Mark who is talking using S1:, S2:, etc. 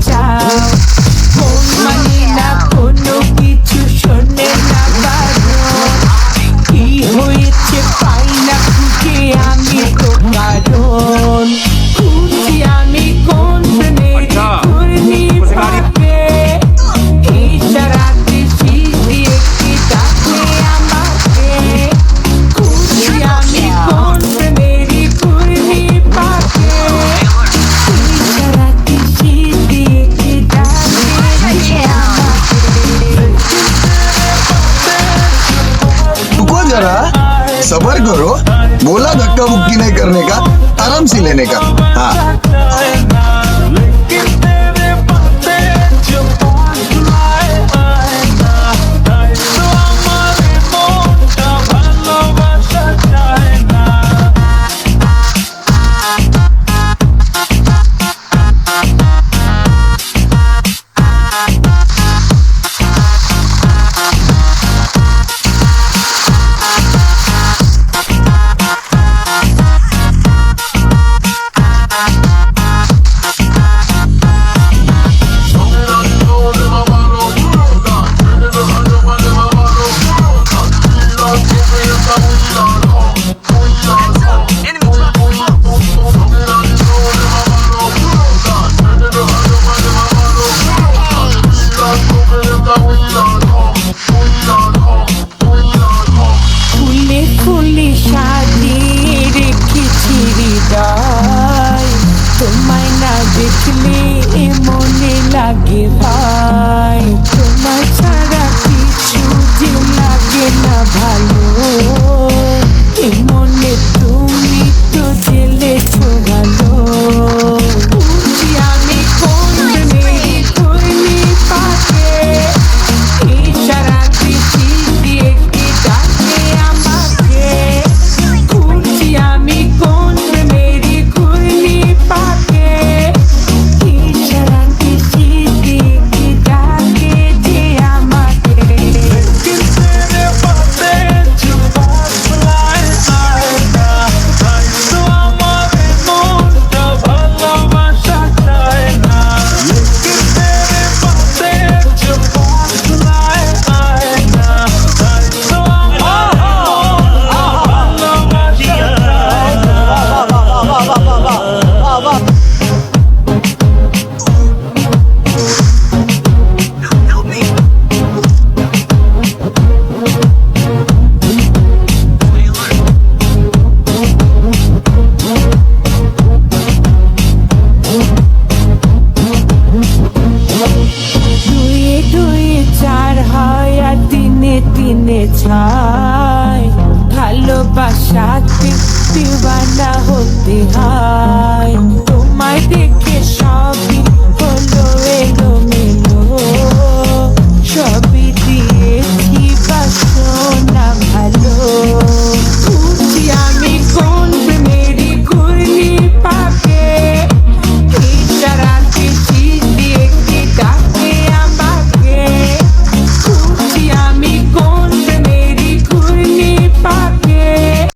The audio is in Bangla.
S1: চাও, মন মানে না কোনো কিছু শোনে না বারণ, কি হয়েছে পাই না খুঁজে আমি তো কারণ, খুঁজি আমি কোন প্রেমের ঘূর্ণি পাকে, ইশারাতে শীষ দিয়ে কি ডাকে আমাকে, খুঁজি আমি কোন প্রেমের ঘূর্ণি পাকে, ইশারাতে শীষ দিয়ে কি ডাকে আমাকে।
S2: रुको जरा, सबर करो। बोला धक्का मुक्की नहीं करने का, आराम से लेने का। हाँ
S1: ফুলে ফুলে সাজিয়ে রেখেছি হৃদয়, তোমায় না দেখলে মনে লাগে ভয়।